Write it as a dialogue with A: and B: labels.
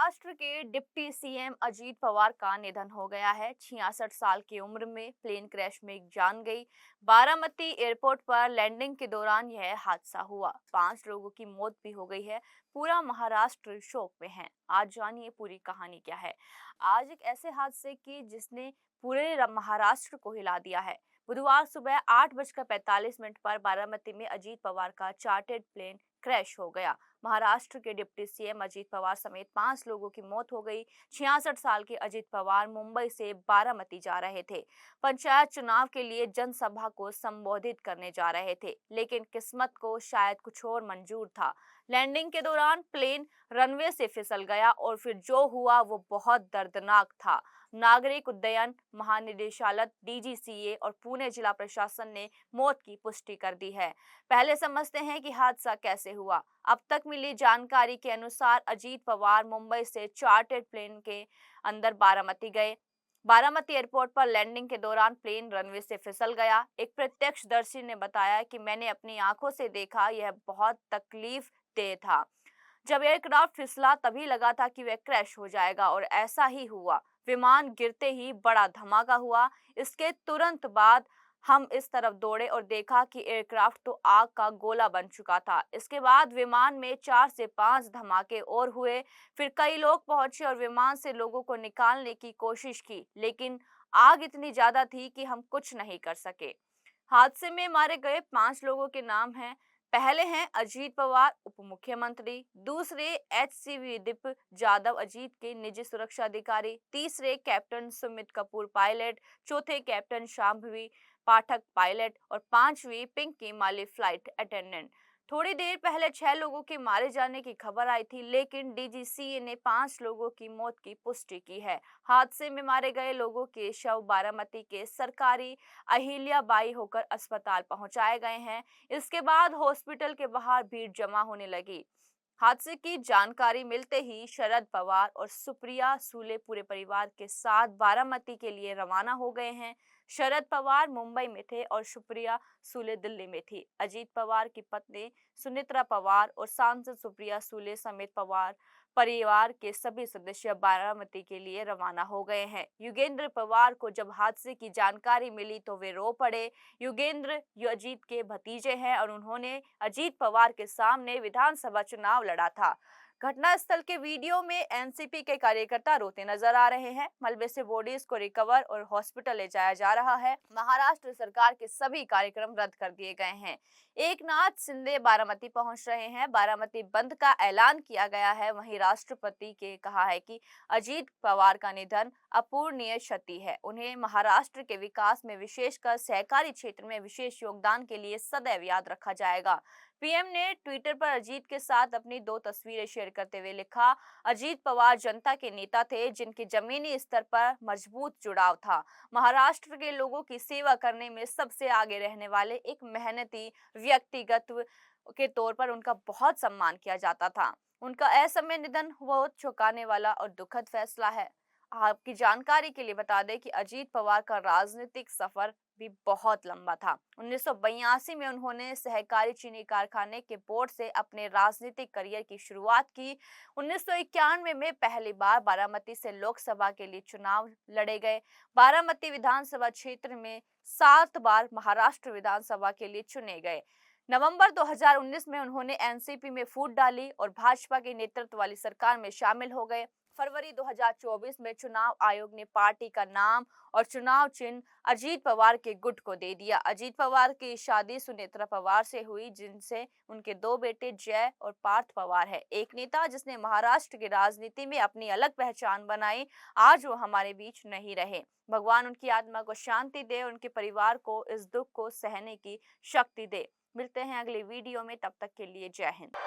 A: महाराष्ट्र के deputy CM Ajit Pawar का निधन हो गया है। 66 साल की उम्र में प्लेन क्रैश में जान गई। बारामती एयरपोर्ट पर लैंडिंग के दौरान यह हादसा हुआ। 5 लोगों की मौत भी हो गई है। पूरा महाराष्ट्र शोक में है। आज जानिए पूरी कहानी क्या है। आज एक ऐसे हादसे की जिसने पूरे महाराष्ट्र को हिला दिया है। बुधवार सुबह 8:45 पर बारामती में अजीत पवार का चार्टर्ड प्लेन क्रैश हो गया। महाराष्ट्र के डिप्टी सीएम अजीत पवार समेत 5 लोगों की मौत हो गई। 66 साल के अजीत पवार मुंबई से बारामती जा रहे थे। पंचायत चुनाव के लिए जनसभा को संबोधित करने जा रहे थे, लेकिन किस्मत को शायद कुछ और मंजूर था। लैंडिंग के दौरान प्लेन रनवे से फिसल गया और फिर जो हुआ वो बहुत दर्दनाक था। नागरिक उड्डयन महानिदेशालय डीजीसीए और पुणे जिला प्रशासन ने मौत की पुष्टि कर दी है। पहले समझते हैं कि हादसा कैसे हुआ। अब तक मिली जानकारी के अनुसार अजीत पवार मुंबई से चार्टर्ड प्लेन के अंदर बारामती गए। बारामती एयरपोर्ट पर लैंडिंग के दौरान प्लेन रनवे से फिसल गया। एक प्रत्यक्षदर्शी ने बताया कि मैंने अपनी आंखों से देखा, यह बहुत तकलीफ देह था। जब एयरक्राफ्ट फिसला तभी लगा था कि वह क्रैश हो जाएगा और ऐसा ही हुआ। विमान गिरते ही बड़ा धमाका हुआ। इसके तुरंत बाद हम इस तरफ दौड़े और देखा कि एयरक्राफ्ट तो आग का गोला बन चुका था। इसके बाद विमान में 4 से 5 धमाके और हुए। फिर कई लोग पहुंचे और विमान से लोगों को निकालने की कोशिश की, लेकिन आग इतनी ज्यादा थी कि हम कुछ नहीं कर सके। हादसे में मारे गए 5 लोगों के नाम हैं। पहले हैं अजीत पवार उप मुख्यमंत्री, दूसरे एचसीवी दीप जाधव अजीत के निजी सुरक्षा अधिकारी, तीसरे कैप्टन सुमित कपूर पायलट, चौथे कैप्टन शांभवी पाठक पायलट और पांचवी पिंकी माली फ्लाइट अटेंडेंट। थोड़ी देर पहले 6 लोगों के मारे जाने की खबर आई थी, लेकिन डीजीसीए ने 5 लोगों की मौत की पुष्टि की है। हादसे में मारे गए लोगों के शव बारामती के सरकारी अहिल्याबाई होकर अस्पताल पहुंचाए गए हैं। इसके बाद हॉस्पिटल के बाहर भीड़ जमा होने लगी। हादसे की जानकारी मिलते ही शरद पवार और सुप्रिया सूले पूरे परिवार के साथ बारामती के लिए रवाना हो गए हैं। शरद पवार मुंबई में थे और सुप्रिया सूले दिल्ली में थी। अजीत पवार की पत्नी सुनित्रा पवार और सांसद सुप्रिया सूले समेत पवार परिवार के सभी सदस्य बारामती के लिए रवाना हो गए हैं। युगेंद्र पवार को जब हादसे की जानकारी मिली तो वे रो पड़े। युगेंद्र अजीत के भतीजे हैं और उन्होंने अजीत पवार के सामने विधानसभा चुनाव लड़ा था। घटनास्थल के वीडियो में एनसीपी के कार्यकर्ता रोते नजर आ रहे हैं। मलबे से बॉडीज को रिकवर और हॉस्पिटल ले जाया जा रहा है। महाराष्ट्र सरकार के सभी कार्यक्रम रद्द कर दिए गए हैं। एकनाथ शिंदे बारामती पहुंच रहे हैं। बारामती बंद का ऐलान किया गया है। वहीं राष्ट्रपति के कहा है कि अजीत पवार का निधन अपूरणीय क्षति है। उन्हें महाराष्ट्र के विकास में, विशेषकर सहकारी क्षेत्र में विशेष योगदान के लिए सदैव याद रखा जाएगा। पीएम ने ट्विटर पर अजीत के साथ अपनी 2 तस्वीरें शेयर करते हुए लिखा, अजीत पवार जनता के नेता थे जिनके जमीनी स्तर पर मजबूत जुड़ाव था। महाराष्ट्र के लोगों की सेवा करने में सबसे आगे रहने वाले एक मेहनती व्यक्तिगत के तौर पर उनका बहुत सम्मान किया जाता था। उनका असमय निधन बहुत चौंकाने वाला और दुखद फैसला है। आपकी जानकारी के लिए बता दें कि अजीत पवार का राजनीतिक सफर भी बहुत लंबा था। 1982 में उन्होंने सहकारी चीनी कारखाने के बोर्ड से अपने राजनीतिक करियर की शुरुआत की। 1991 में पहली बार बारामती से लोकसभा के लिए चुनाव लड़े गए। बारामती विधानसभा क्षेत्र में 7 बार महाराष्ट्र विधानसभा के लिए चुने गए। नवंबर 2019 में उन्होंने एनसीपी में फूट डाली और भाजपा के नेतृत्व वाली सरकार में शामिल हो गए। फरवरी 2024 में चुनाव आयोग ने पार्टी का नाम और चुनाव चिन्ह अजीत पवार के गुट को दे दिया। अजीत पवार की शादी सुनेत्रा पवार से हुई, जिनसे उनके 2 बेटे जय और पार्थ पवार है। एक नेता जिसने महाराष्ट्र की राजनीति में अपनी अलग पहचान बनाई, आज वो हमारे बीच नहीं रहे। भगवान उनकी आत्मा को शांति दे, उनके परिवार को इस दुख को सहने की शक्ति दे। मिलते हैं अगले वीडियो में, तब तक के लिए जय हिंद।